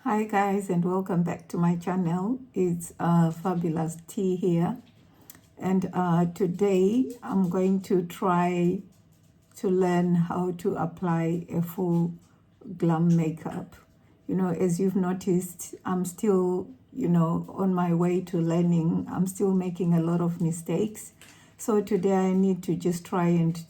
Hi guys, and welcome back to my channel. It's Fabulous T here, and today I'm going to try to learn how to apply a full glam makeup. As you've noticed, I'm still on my way to learning. I'm still making a lot of mistakes, so today I need to just try and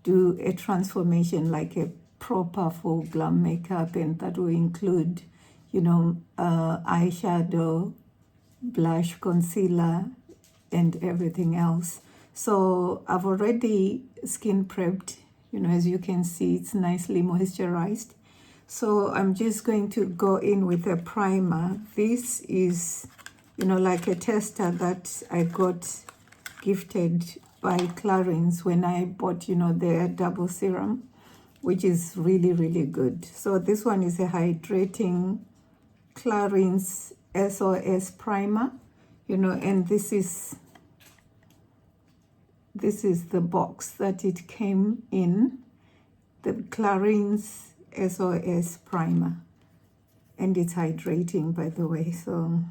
do a transformation like a proper full glam makeup, and that will include eyeshadow, blush, concealer, and everything else. So I've already skin prepped. As you can see, it's nicely moisturized. So I'm just going to go in with a primer. This is like a tester that I got gifted by Clarins when I bought their double serum, which is really, really good. So this one is a hydrating Clarins SOS primer, and this is the box that it came in, the Clarins SOS primer, and it's hydrating, by the way. So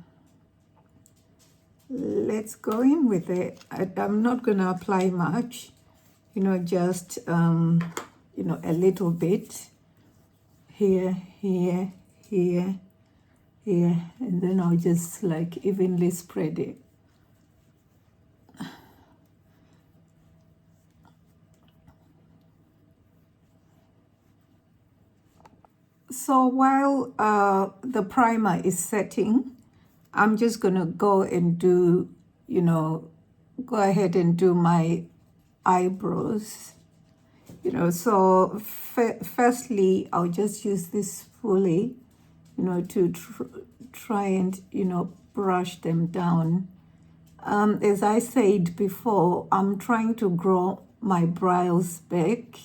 let's go in with it. I'm not going to apply much, just a little bit here, here, here, here, and then I'll just like evenly spread it. So while the primer is setting, I'm just gonna go and do, go ahead and do my eyebrows. So firstly, I'll just use this fully, to try and, brush them down. As I said before, I'm trying to grow my brows back,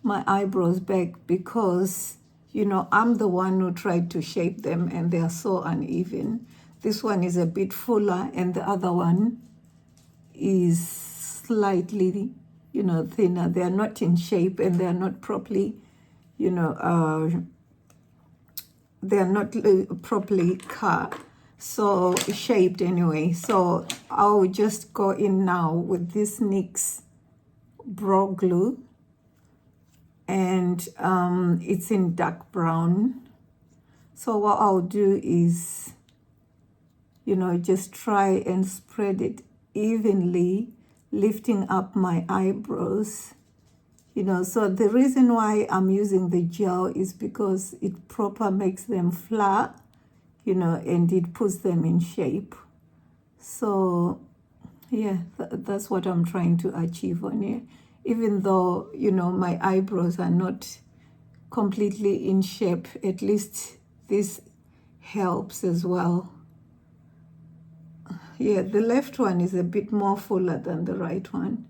my eyebrows back, because, I'm the one who tried to shape them and they are so uneven. This one is a bit fuller and the other one is slightly thinner. They are not in shape and they are not properly they are not properly cut, so shaped anyway. So I'll just go in now with this NYX Brow Glue, and it's in dark brown. So what I'll do is just try and spread it evenly, lifting up my eyebrows. So the reason why I'm using the gel is because it proper makes them flat, and it puts them in shape. So yeah, that's what I'm trying to achieve on here. Even though, my eyebrows are not completely in shape, at least this helps as well. Yeah, the left one is a bit more fuller than the right one.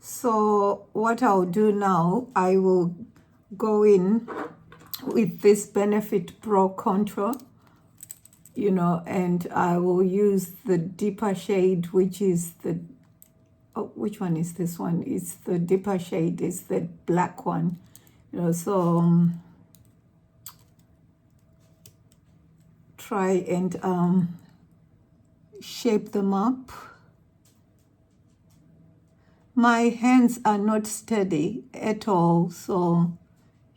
So what I'll do now, I will go in with this Benefit Brow Contour, and I will use the deeper shade, which is the, which one is this one? It's the deeper shade, it's the black one, so try and shape them up. My hands are not steady at all, so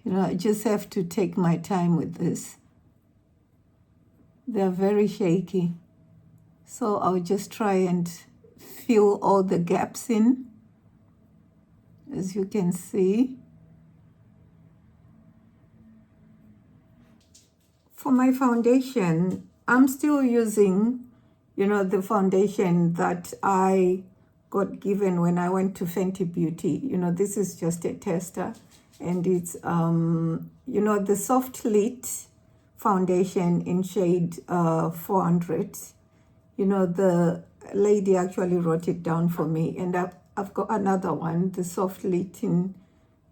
I just have to take my time with this. They're very shaky, so I'll just try and fill all the gaps in, as you can see. For my foundation, I'm still using the foundation that I got given when I went to Fenty Beauty. This is just a tester, and it's the Soft Lit foundation in shade 400. The lady actually wrote it down for me, and I've got another one, the Soft Lit in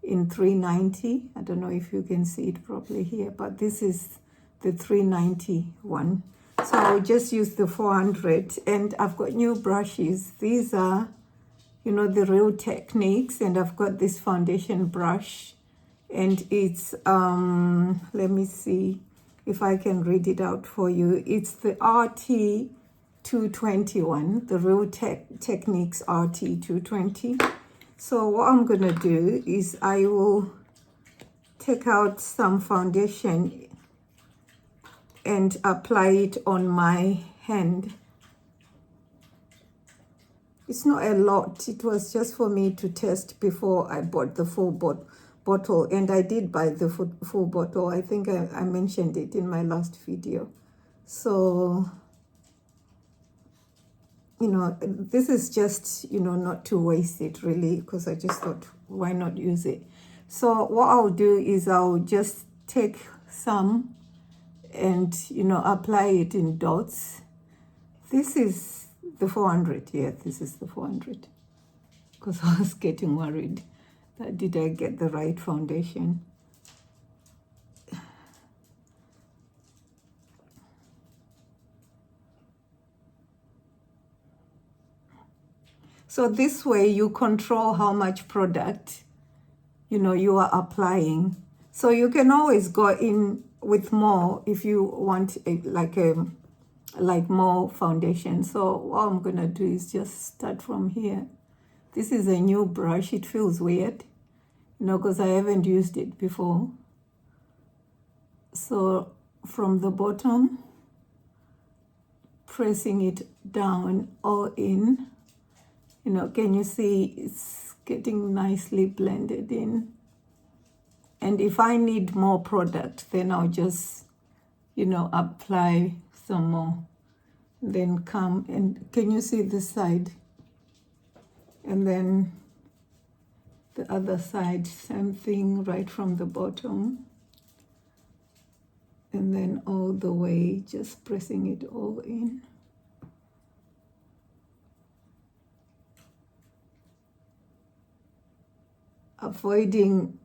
390. I don't know if you can see it properly here, but this is the 390 one. So I'll just use the 400, and I've got new brushes. These are you know, the Real Techniques, and I've got this foundation brush, and it's, let me see if I can read it out for you. It's the RT 221, the Real Techniques RT 220. So what I'm gonna do is I will take out some foundation and apply it on my hand. It's not a lot. It was just for me to test before I bought the full bottle, and I did buy the full bottle. I think I mentioned it in my last video. So, you know, this is just, you know, not to waste it really, because I just thought, why not use it? So what I'll do is I'll just take some and, you know, apply it in dots. This is the 400, yeah, this is the 400, because I was getting worried that did I get the right foundation. So this way you control how much product, you know, you are applying. So you can always go in with more if you want like more foundation. So what I'm gonna do is just start from here. This is a new brush. It feels weird, you know, because I haven't used it before. So from the bottom, pressing it down all in, you know, can you see it's getting nicely blended in? And if I need more product, then I'll just, you know, apply some more. Then come and, can you see this side? And then the other side, same thing, right from the bottom. And then all the way, just pressing it all in. Avoiding,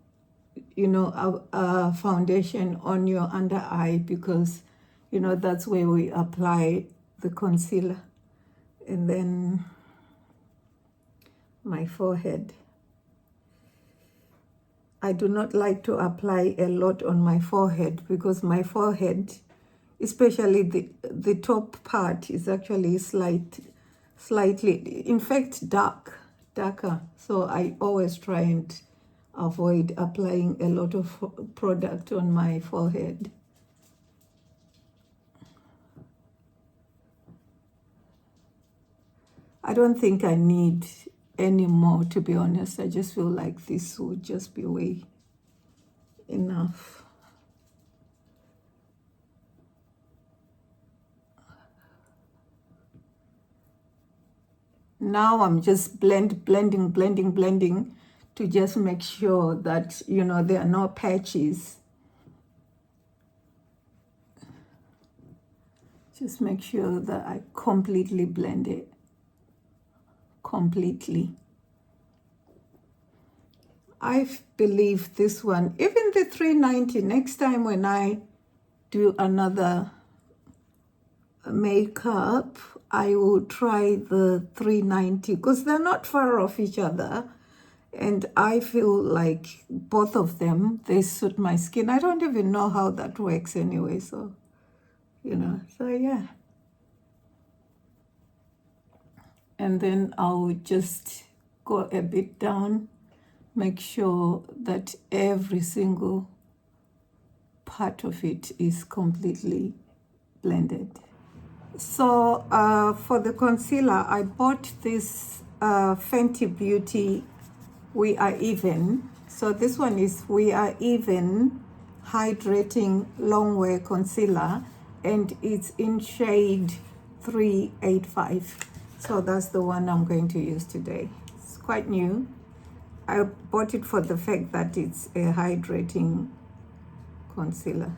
you know, a foundation on your under eye, because, you know, that's where we apply the concealer. And then my forehead. I do not like to apply a lot on my forehead, because my forehead, especially the top part, is actually slightly, in fact, darker. So I always try and avoid applying a lot of product on my forehead. I don't think I need any more, to be honest. I just feel like this would just be way enough. Now I'm just blending to just make sure that, you know, there are no patches. Just make sure that I completely blend it. Completely. I believe this one, even the 390, next time when I do another makeup, I will try the 390, because they're not far off each other. And I feel like both of them, they suit my skin. I don't even know how that works anyway, so, you know, so yeah. And then I'll just go a bit down, make sure that every single part of it is completely blended. So for the concealer, I bought this Fenty Beauty We Are Even. So this one is We Are Even Hydrating Longwear Concealer, and it's in shade 385. So that's the one I'm going to use today. It's quite new. I bought it for the fact that it's a hydrating concealer,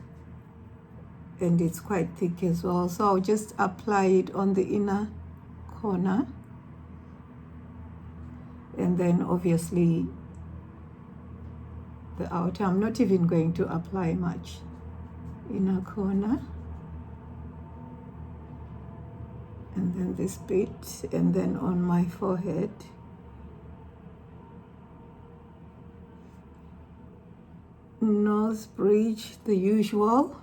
and it's quite thick as well. So I'll just apply it on the inner corner, and then obviously the outer. I'm not even going to apply much. Inner corner, and then this bit, and then on my forehead, nose bridge, the usual.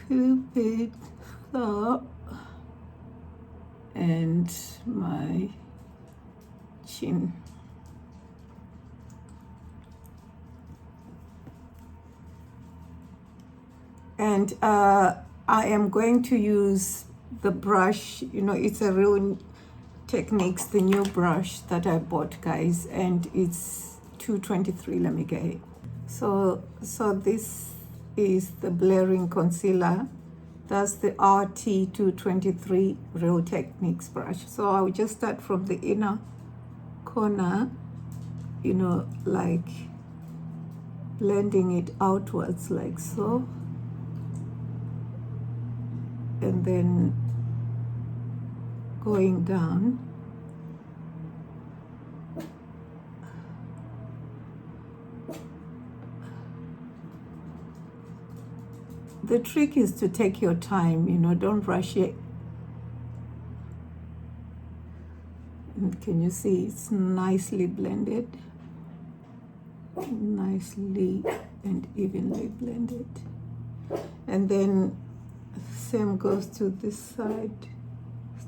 Cupid up and my chin. And I am going to use the brush, you know, it's a Real Techniques, the new brush that I bought, guys, and it's 223. Let me get it. So this is the blurring concealer. That's the RT223 Real Techniques brush. So I'll just start from the inner corner, you know, like blending it outwards like so. And then going down. The trick is to take your time, you know, don't rush it. And can you see it's nicely blended? Nicely and evenly blended. And then same goes to this side.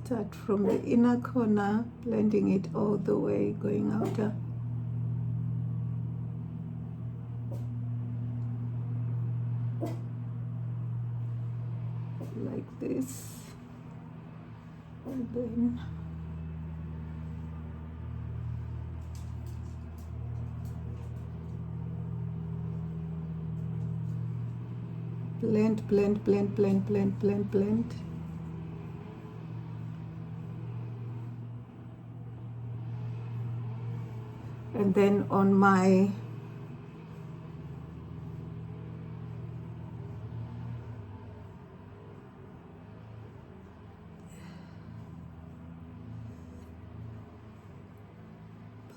Start from the inner corner, blending it all the way, going outer. Like this. And then blend, blend, blend, blend, blend, blend, blend. And then on my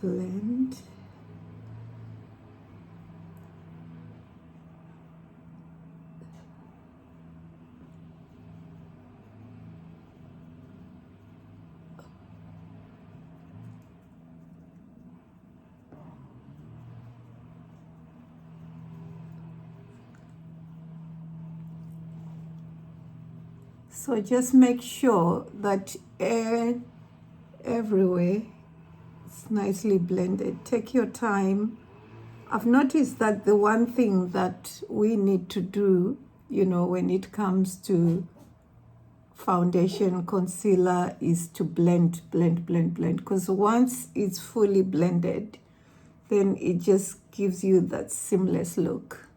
blend. So just make sure that everywhere it's nicely blended. Take your time. I've noticed that the one thing that we need to do, you know, when it comes to foundation, concealer, is to blend, blend, blend, blend. Because once it's fully blended, then it just gives you that seamless look.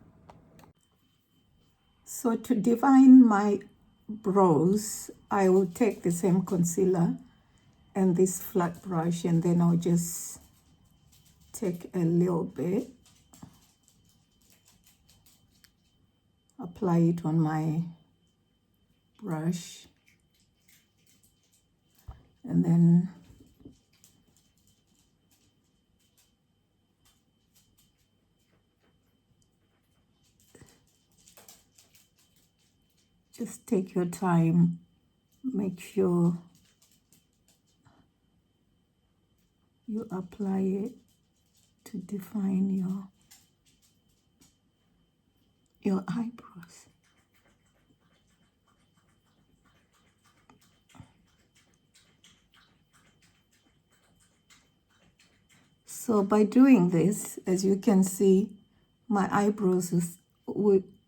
So to define my brows, I will take the same concealer and this flat brush, and then I'll just take a little bit, apply it on my brush, and then just take your time, make sure you apply it to define your eyebrows. So by doing this, as you can see, my eyebrows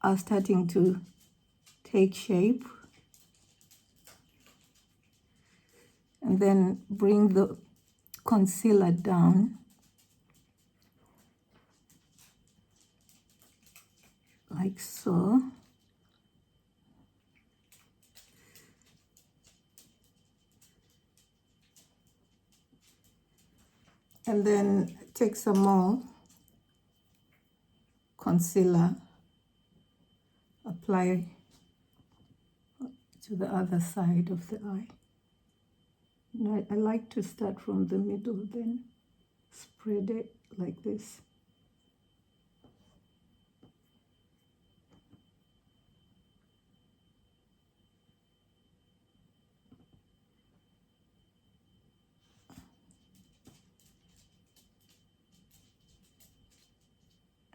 are starting to take shape. And then bring the concealer down like so. And then take some more concealer, apply to the other side of the eye. And I like to start from the middle, then spread it like this.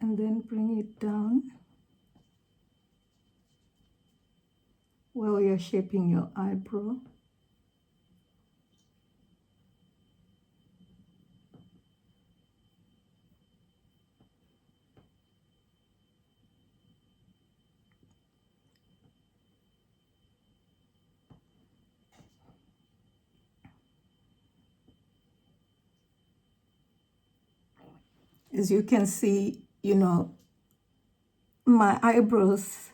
and then bring it down while you're shaping your eyebrow. As you can see, you know, my eyebrows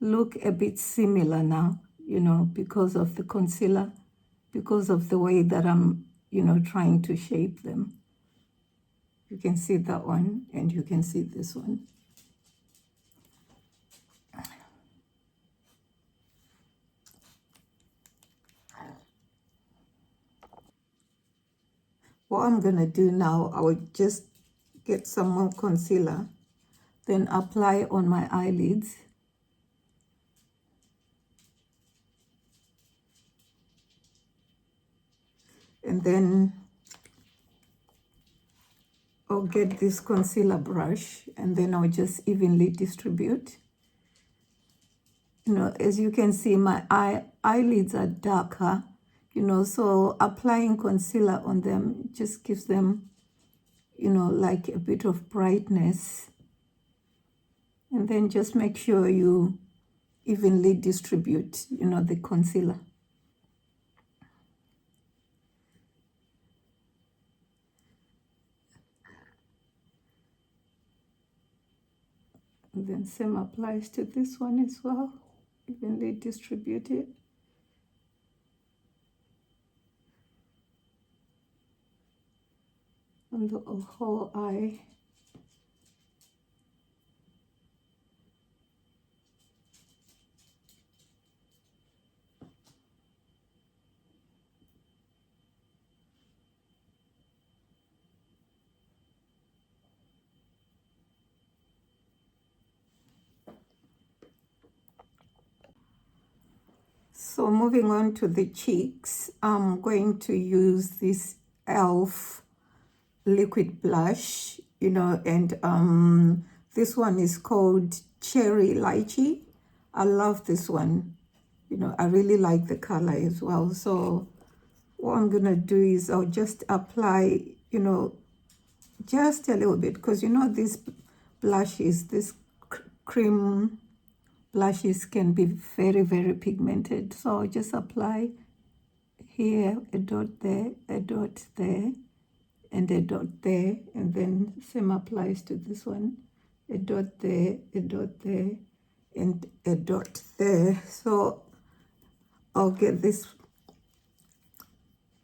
look a bit similar now, you know, because of the concealer, because of the way that I'm, you know, trying to shape them. You can see that one and you can see this one. What I'm gonna do now, I will just get some more concealer, then apply on my eyelids. And then I'll get this concealer brush and then I'll just evenly distribute. You know, as you can see, my eyelids are darker, you know, so applying concealer on them just gives them, you know, like a bit of brightness. And then just make sure you evenly distribute, you know, the concealer. And then same applies to this one as well. Evenly distribute it. On the whole eye. So moving on to the cheeks, I'm going to use this e.l.f. liquid blush, you know, and this one is called Cherry Lychee. I love this one. You know, I really like the color as well. So what I'm gonna do is I'll just apply, you know, just a little bit, because you know this blushes, this cream blushes can be very, very pigmented. So I'll just apply here, a dot there, a dot there, and a dot there, and then same applies to this one, a dot there, a dot there, and a dot there. So I'll get this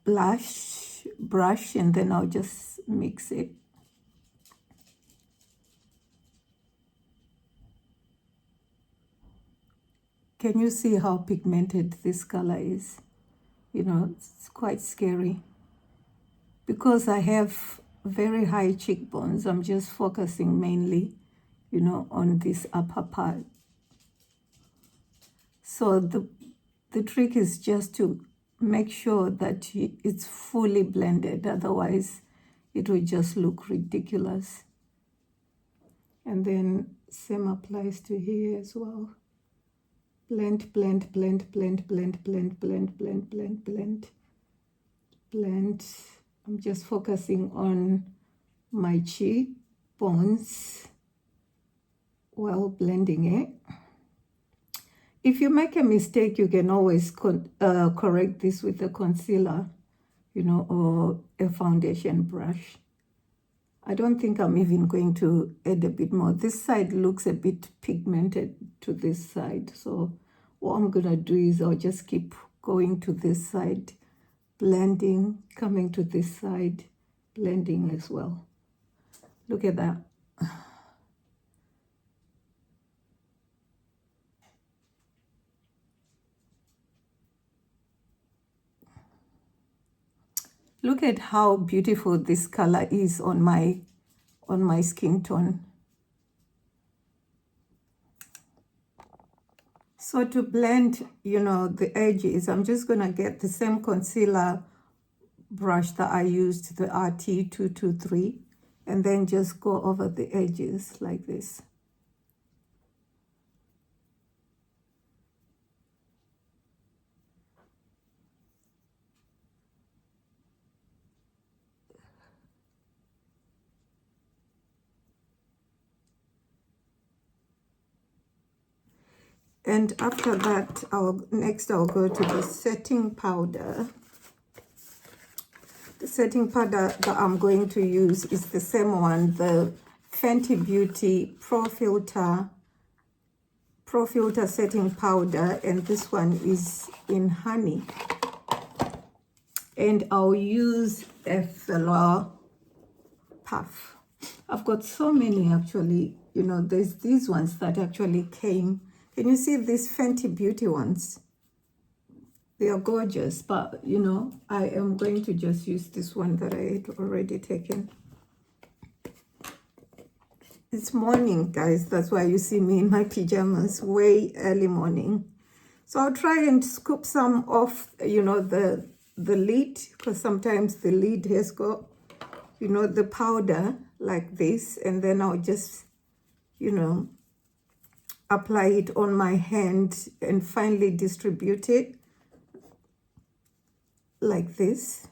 brush and then I'll just mix it. Can you see how pigmented this color is? You know, it's quite scary. Because I have very high cheekbones, I'm just focusing mainly, you know, on this upper part. So the trick is just to make sure that it's fully blended, otherwise it will just look ridiculous. And then same applies to here as well. Blend, blend, blend, blend, blend, blend, blend, blend, blend, blend, blend. I'm just focusing on my cheekbones while blending it. If you make a mistake, you can always correct this with a concealer, you know, or a foundation brush. I don't think I'm even going to add a bit more. This side looks a bit pigmented to this side. So what I'm going to do is I'll just keep going to this side, blending, coming to this side, blending as well. Look at that. Look at how beautiful this color is on my skin tone. So to blend, you know, the edges, I'm just going to get the same concealer brush that I used, the RT223, and then just go over the edges like this. And after that, I'll go to the setting powder. The setting powder that I'm going to use is the same one, the Fenty Beauty Pro Filter setting powder, and this one is in honey. And I'll use a Velour Puff. I've got so many actually, you know, there's these ones that actually came. Can you see these Fenty Beauty ones? They are gorgeous, but you know, I am going to just use this one that I had already taken. It's morning, guys. That's why you see me in my pajamas, way early morning. So I'll try and scoop some off, you know, the lid, because sometimes the lid has got, you know, the powder like this, and then I'll just, you know, apply it on my hand and finally distribute it like this.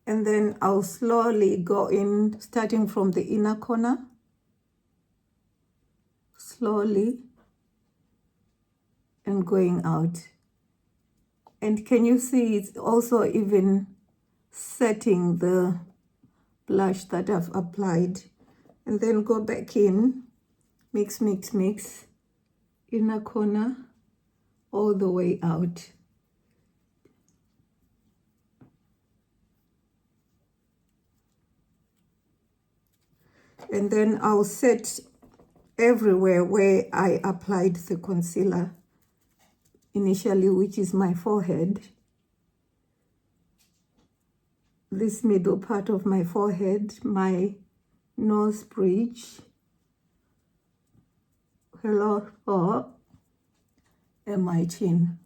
And then I'll slowly go in, starting from the inner corner, slowly, and going out. And can you see it's also even setting the blush that I've applied. And then go back in, mix, mix, mix, inner corner, all the way out. And then I'll set everywhere where I applied the concealer initially, which is my forehead. This middle part of my forehead, my nose bridge, and my chin.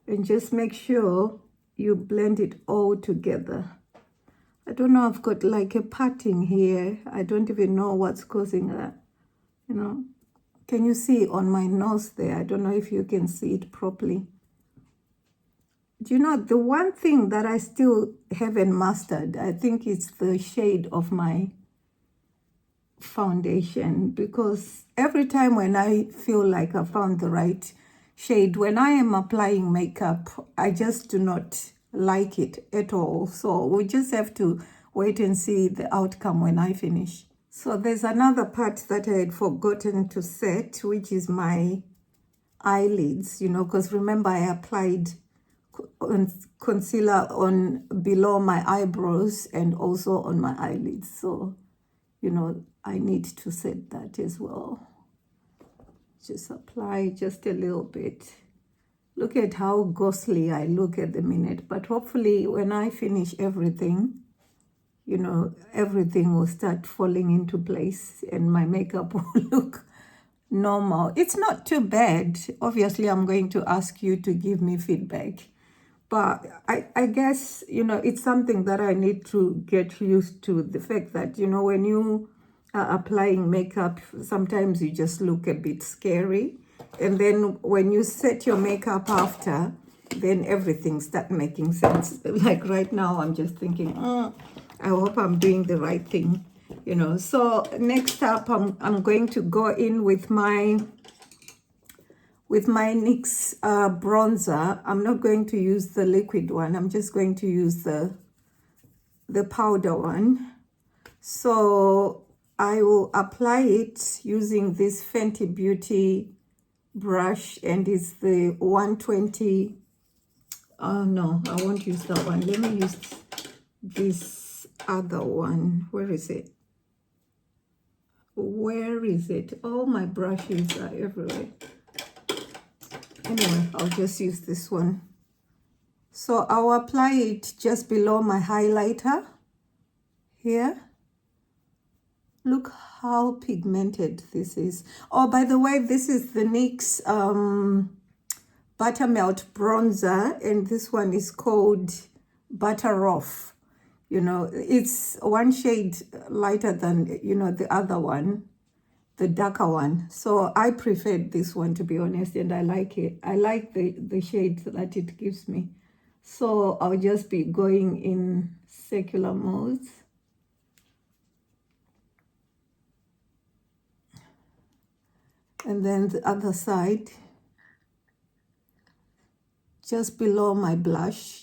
And just make sure you blend it all together. I don't know, I've got like a parting here. I don't even know what's causing that, you know. Can you see on my nose there? I don't know if you can see it properly. Do you know, the one thing that I still haven't mastered, I think it's the shade of my foundation, because every time when I feel like I found the right shade, when I am applying makeup, I just do not like it at all. So we just have to wait and see the outcome when I finish. So there's another part that I had forgotten to set, which is my eyelids, you know, because remember I applied concealer on below my eyebrows and also on my eyelids. So, you know, I need to set that as well. Just apply just a little bit. Look at how ghostly I look at the minute, but hopefully when I finish everything, you know, everything will start falling into place and my makeup will look normal. It's not too bad. Obviously, I'm going to ask you to give me feedback. But I guess, you know, it's something that I need to get used to. The fact that, you know, when you are applying makeup, sometimes you just look a bit scary. And then when you set your makeup after, then everything starts making sense. Like right now, I'm just thinking, I hope I'm doing the right thing, you know. So next up, I'm going to go in with my NYX bronzer. I'm not going to use the liquid one. I'm just going to use the powder one. So I will apply it using this Fenty Beauty brush, and it's the 120. No, I won't use that one. Let me use this other one. Where is it? Where is it? All my brushes are everywhere. Anyway, I'll just use this one. So I'll apply it just below my highlighter here. Look how pigmented this is. Oh, by the way, this is the NYX Buttermelt bronzer, and this one is called Butter Off. You know, it's one shade lighter than, you know, the other one, the darker one. So I preferred this one, to be honest, and I like it. I like the shade that it gives me. So I'll just be going in circular modes. And then the other side, just below my blush.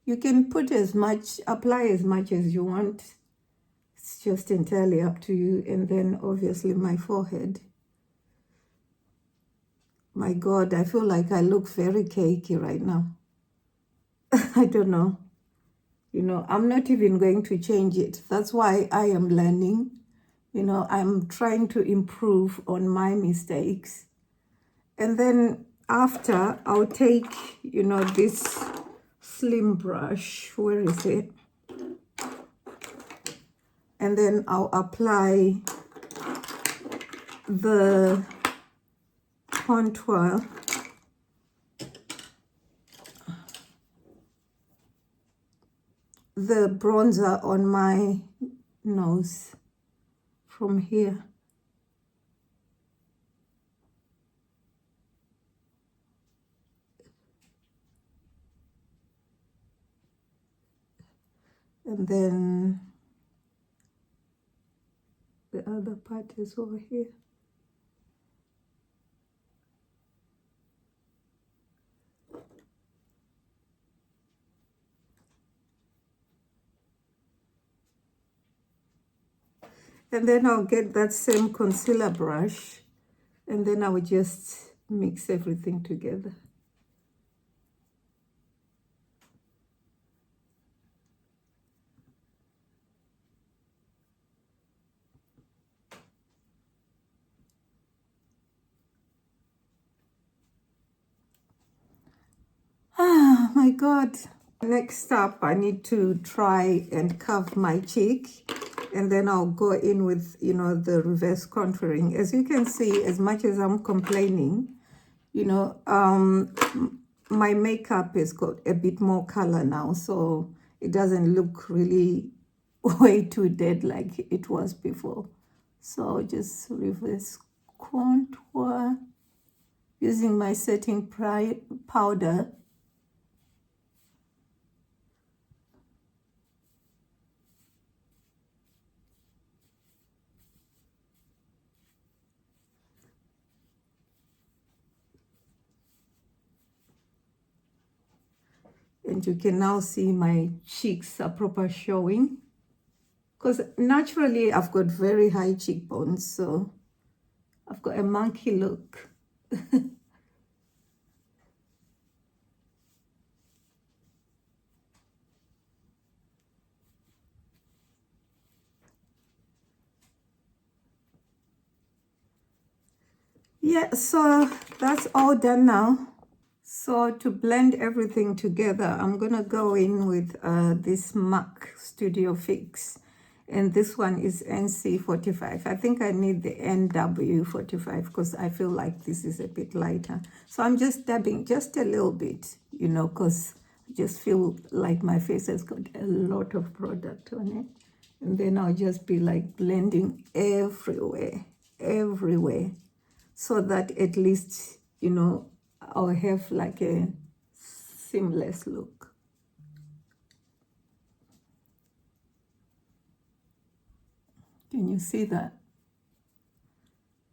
You can put as much, apply as much as you want. It's just entirely up to you. And then obviously my forehead. My God, I feel like I look very cakey right now. I don't know. You know, I'm not even going to change it. That's why I am learning. You know, I'm trying to improve on my mistakes. And then after, I'll take, you know, this slim brush. Where is it? And then I'll apply the contour. The bronzer on my nose from here. And then the other part is over here. And then I'll get that same concealer brush, and then I will just mix everything together. Ah, my God. Next up, I need to try and curve my cheek, and then I'll go in with, you know, the reverse contouring. As you can see, as much as I'm complaining, you know, my makeup has got a bit more color now, so it doesn't look really way too dead like it was before. So just reverse contour using my setting powder. And you can now see my cheeks are proper showing. Because naturally I've got very high cheekbones, so I've got a monkey look. Yeah, so that's all done now. So to blend everything together, I'm gonna go in with this MAC Studio Fix. And this one is NC45. I think I need the NW45 because I feel like this is a bit lighter. So I'm just dabbing just a little bit, you know, because I just feel like my face has got a lot of product on it. And then I'll just be like blending everywhere, so that at least, you know, I'll have like a seamless look. Can you see that?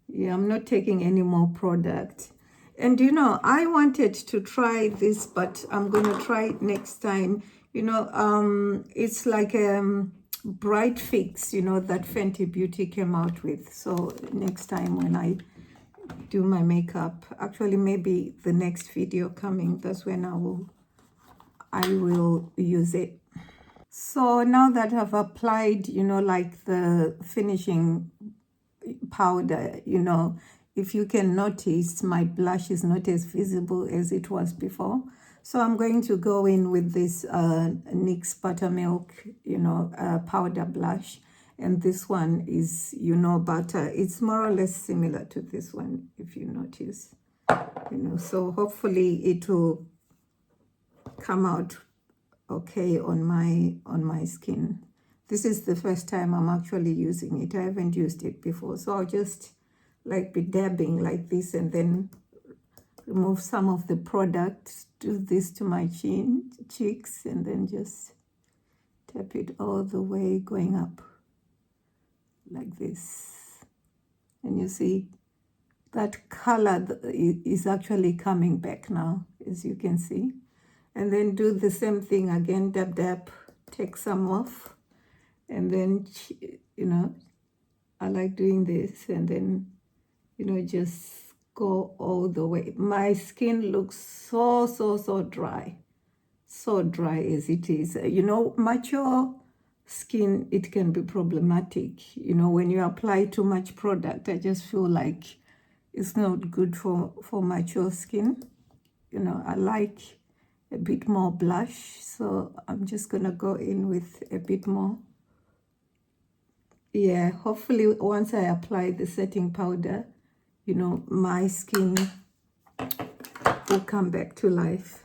Yeah, I'm not taking any more product. And you know, I wanted to try this, but I'm gonna try it next time. You know, it's like a bright fix, you know, that Fenty Beauty came out with. So next time when I do my makeup, actually maybe the next video coming, that's when I will use it. So now that I've applied, you know, like the finishing powder, you know, if you can notice, my blush is not as visible as it was before. So I'm going to go in with this NYX Buttermilk, you know, powder blush. And this one is, you know, butter. It's more or less similar to this one, if you notice, you know. So hopefully it will come out okay on my skin. This is the first time I'm actually using it. I haven't used it before, so I'll just like be dabbing like this and then remove some of the product, do this to my cheeks, and then just tap it all the way going up like this. And you see that color is actually coming back now, as you can see. And then do the same thing again, dab dab, take some off, and then I like doing this, and then just go all the way. My skin looks so dry, so dry as it is. Mature skin, it can be problematic. When you apply too much product, I just feel like it's not good for mature skin. I like a bit more blush, so I'm just gonna go in with a bit more. Yeah, hopefully once I apply the setting powder, my skin will come back to life.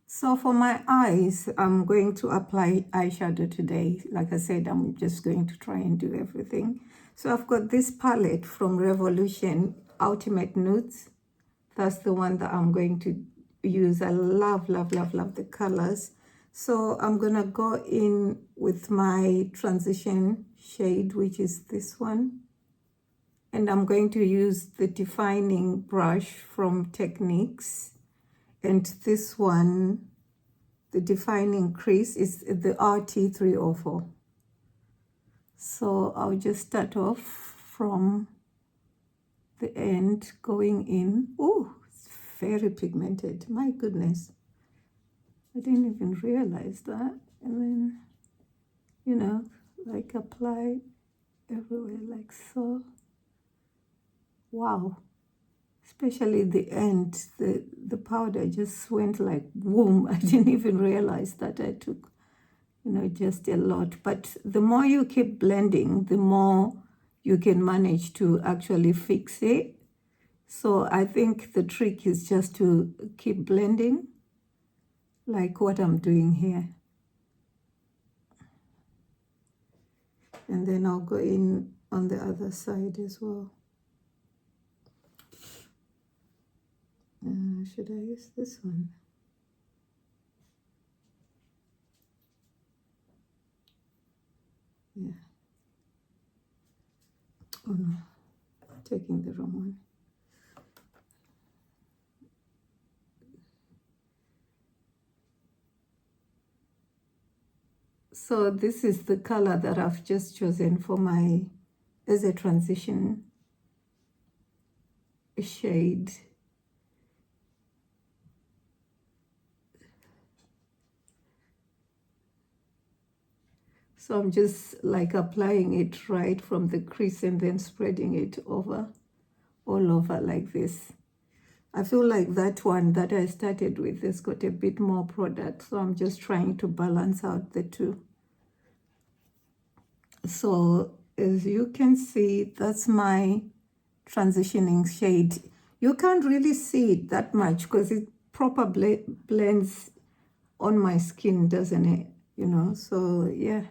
So for my eyes, I'm going to apply eyeshadow today. Like I said, I'm just going to try and do everything. So I've got this palette from Revolution, Ultimate Nudes. That's the one that I'm going to use. I love the colors. So I'm gonna go in with my transition shade, which is this one. And I'm going to use the defining brush from Techniques. And this one, the defining crease, is the RT304. So I'll just start off from the end going in. Oh, it's very pigmented. My goodness. I didn't even realize that. And then, like apply everywhere like so. Wow. Especially the end, the powder just went like boom. I didn't even realize that I took, just a lot. But the more you keep blending, the more you can manage to actually fix it. So I think the trick is just to keep blending, like what I'm doing here. And then I'll go in on the other side as well. Should I use this one? Yeah. Oh no, I'm taking the wrong one. So this is the color that I've just chosen for as a transition shade. So I'm just like applying it right from the crease and then spreading it all over like this. I feel like that one that I started with has got a bit more product, so I'm just trying to balance out the two. So as you can see, that's my transitioning shade. You can't really see it that much because it properly blends on my skin, doesn't it? So yeah.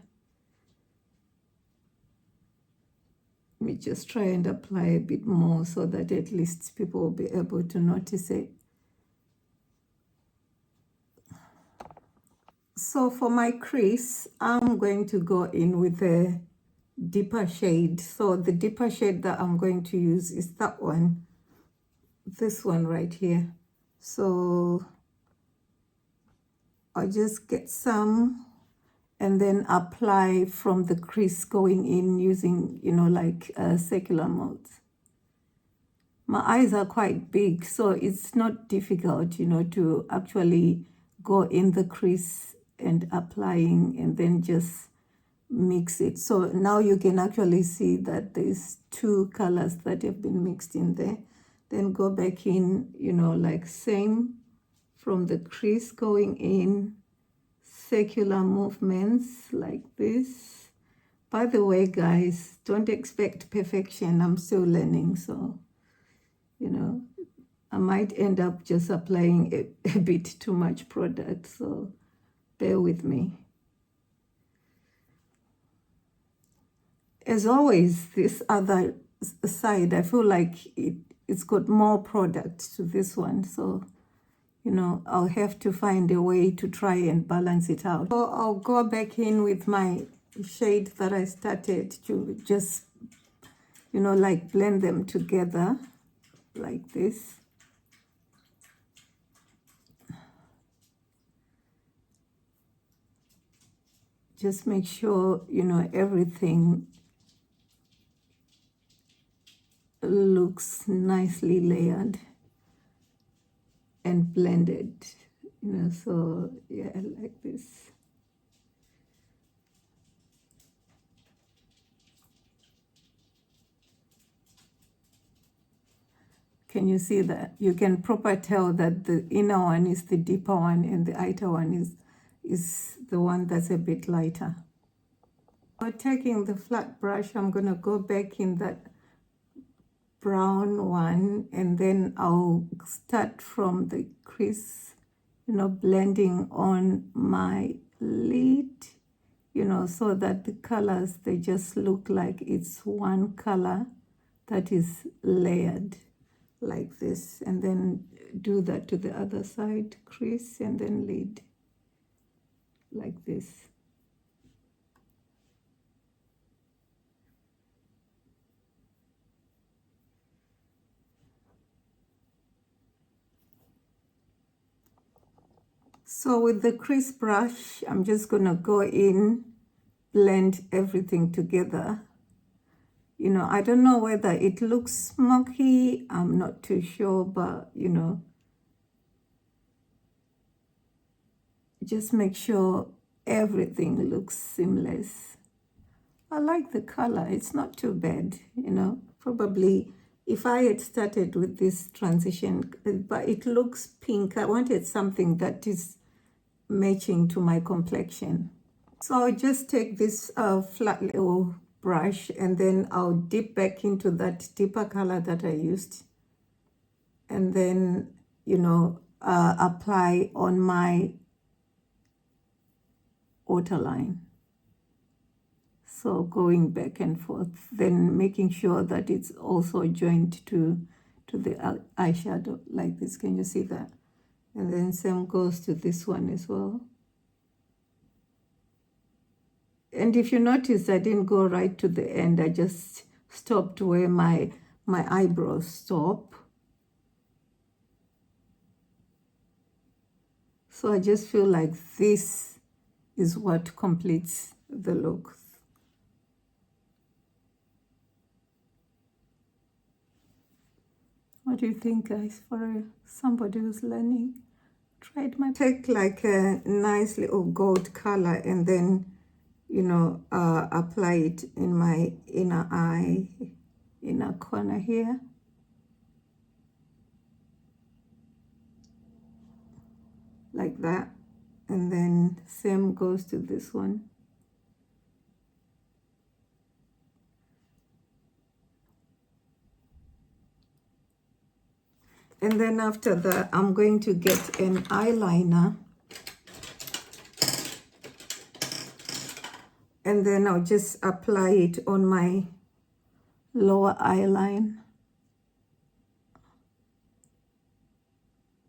Let me just try and apply a bit more so that at least people will be able to notice it. So for my crease, I'm going to go in with a deeper shade. So the deeper shade that I'm going to use is that one, this one right here. So I'll just get some and then apply from the crease going in using, like circular modes. My eyes are quite big, so it's not difficult, to actually go in the crease and applying and then just mix it. So now you can actually see that there's two colors that have been mixed in there. Then go back in, like same from the crease going in, circular movements like this. By the way, guys, don't expect perfection. I'm still learning, so, I might end up just applying a bit too much product, so bear with me. As always, this other side, I feel like it's got more product to this one, so you know, I'll have to find a way to try and balance it out. So I'll go back in with my shade that I started to just, you know, like blend them together like this. Just make sure, you know, everything looks nicely layered and blended, you know, so yeah, like this. Can you see that? You can proper tell that the inner one is the deeper one and the outer one is the one that's a bit lighter. By taking the flat brush, I'm gonna go back in that brown one, and then I'll start from the crease, you know, blending on my lid, you know, so that the colors, they just look like it's one color that is layered like this, and then do that to the other side, crease and then lid like this. So with the crease brush, I'm just gonna go in, blend everything together. You know, I don't know whether it looks smoky, I'm not too sure, but you know, just make sure everything looks seamless. I like the color, it's not too bad, you know. Probably if I had started with this transition, but it looks pink, I wanted something that is matching to my complexion. So I'll just take this flat little brush, and then I'll dip back into that deeper color that I used, and then, you know, apply on my waterline. So going back and forth, then making sure that it's also joined to the eyeshadow like this. Can you see that? And then same goes to this one as well. And if you notice, I didn't go right to the end. I just stopped where my eyebrows stop. So I just feel like this is what completes the look. What do you think, guys, for somebody who's learning? Tried my take like a nice little gold color, and then, you know, apply it in my inner eye, inner corner here. Like that. And then same goes to this one. And then after that, I'm going to get an eyeliner. And then I'll just apply it on my lower eyeline,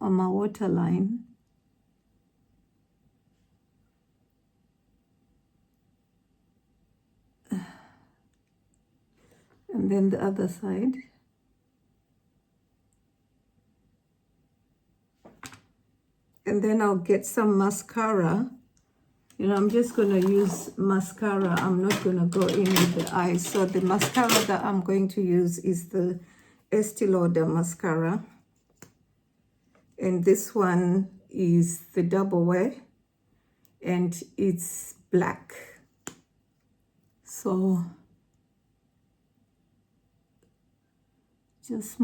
on my waterline. And then the other side. And then I'll get some mascara. You know, I'm just going to use mascara. I'm not going to go in with the eyes. So the mascara that I'm going to use is the Estee Lauder mascara. And this one is the Double Wear. And it's black. So just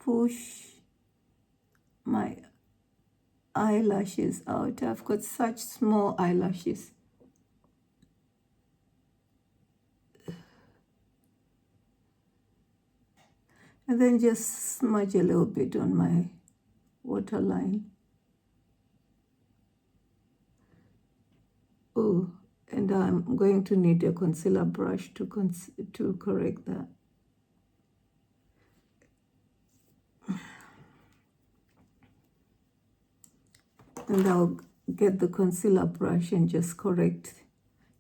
push my eyelashes out. I've got such small eyelashes. And then just smudge a little bit on my waterline. Oh, and I'm going to need a concealer brush to correct that. And I'll get the concealer brush and just correct,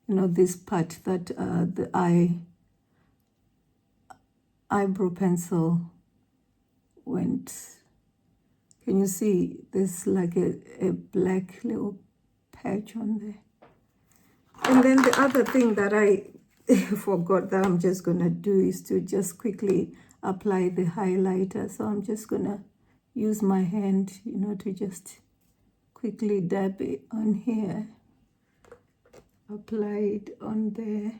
this part that the eyebrow pencil went. Can you see there's like a black little patch on there? And then the other thing that I forgot that I'm just gonna do is to just quickly apply the highlighter. So I'm just gonna use my hand, to just quickly dab it on here, apply it on there,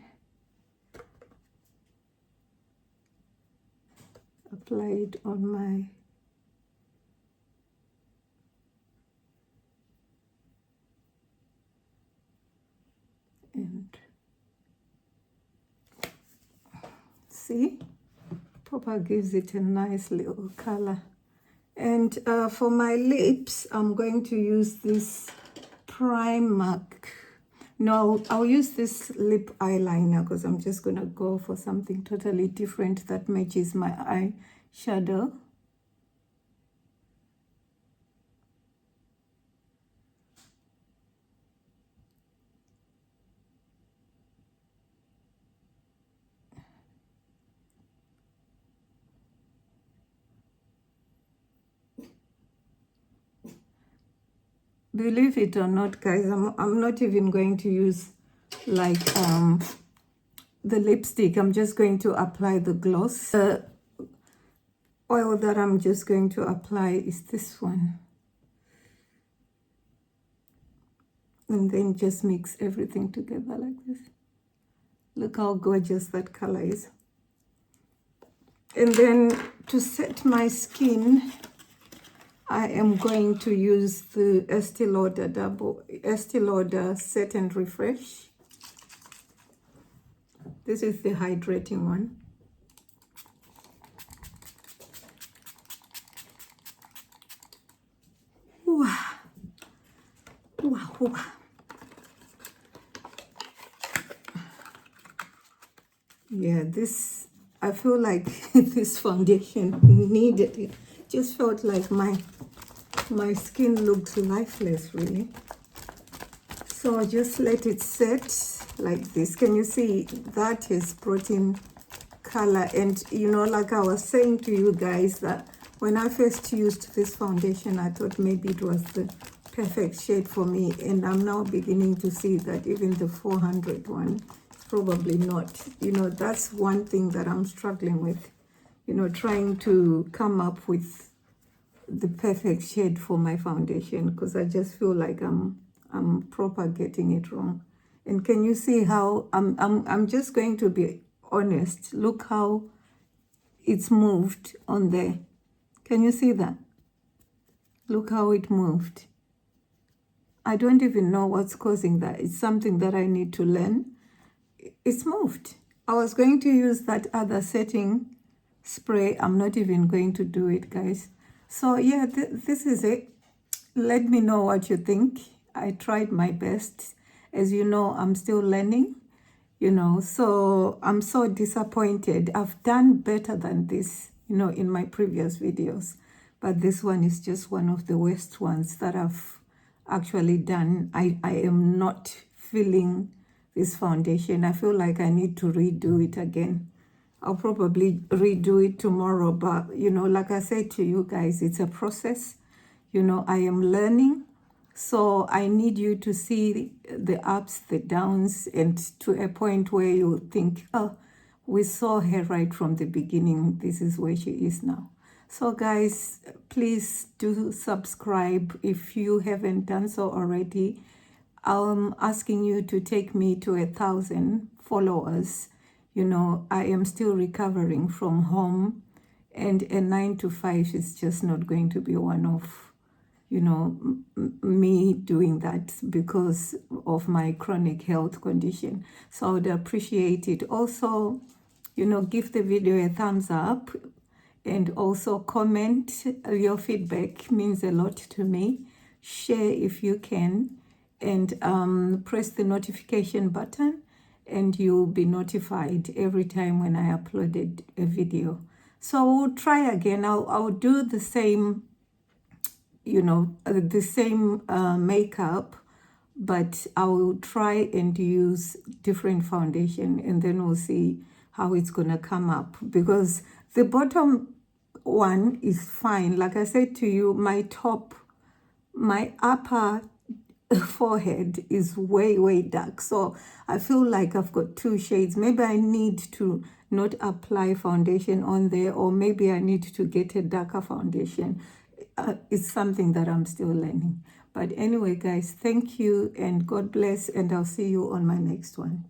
apply it on my and see, proper gives it a nice little color. And for my lips, I'm going to use this Primark. No, I'll use this lip eyeliner because I'm just going to go for something totally different that matches my eyeshadow. Believe it or not, guys, I'm not even going to use like the lipstick. I'm just going to apply the gloss. The oil that I'm just going to apply is this one. And then just mix everything together like this. Look how gorgeous that color is. And then to set my skin, I am going to use the Estee Lauder Set and Refresh. This is the hydrating one. Wow. Wow. Yeah, I feel like this foundation needed it. Just felt like my skin looked lifeless, really. So just let it set like this. Can you see that is brought in color? And like I was saying to you guys, that when I first used this foundation, I thought maybe it was the perfect shade for me, and I'm now beginning to see that even the 400 one is probably not. That's one thing that I'm struggling with, trying to come up with the perfect shade for my foundation, because I just feel like I'm proper getting it wrong. And can you see how I'm just going to be honest. Look how it's moved on there. Can you see that? Look how it moved. I don't even know what's causing that. It's something that I need to learn. It's moved. I was going to use that other setting spray. I'm not even going to do it, guys. So yeah, this is it. Let me know what you think. I tried my best. As you know, I'm still learning, so I'm so disappointed. I've done better than this, in my previous videos. But this one is just one of the worst ones that I've actually done. I am not feeling this foundation. I feel like I need to redo it again. I'll probably redo it tomorrow, but like I said to you guys, it's a process. I am learning, so I need you to see the ups, the downs, and to a point where you think, oh, we saw her right from the beginning. This is where she is now. So guys, please do subscribe if you haven't done so already. I'm asking you to take me to 1,000 followers. I am still recovering from home, and a 9 to 5 is just not going to be one of, me doing that because of my chronic health condition. So I would appreciate it. Also, give the video a thumbs up. And also comment. Your feedback means a lot to me. Share if you can, and press the notification button, and you'll be notified every time when I uploaded a video. So we'll try again. I'll do the same, the same makeup, but I will try and use different foundation, and then we'll see how it's gonna come up, because the bottom one is fine. Like I said to you, my upper forehead is way dark, so I feel like I've got two shades. Maybe I need to not apply foundation on there, or maybe I need to get a darker foundation. It's something that I'm still learning. But anyway, guys, thank you and God bless, and I'll see you on my next one.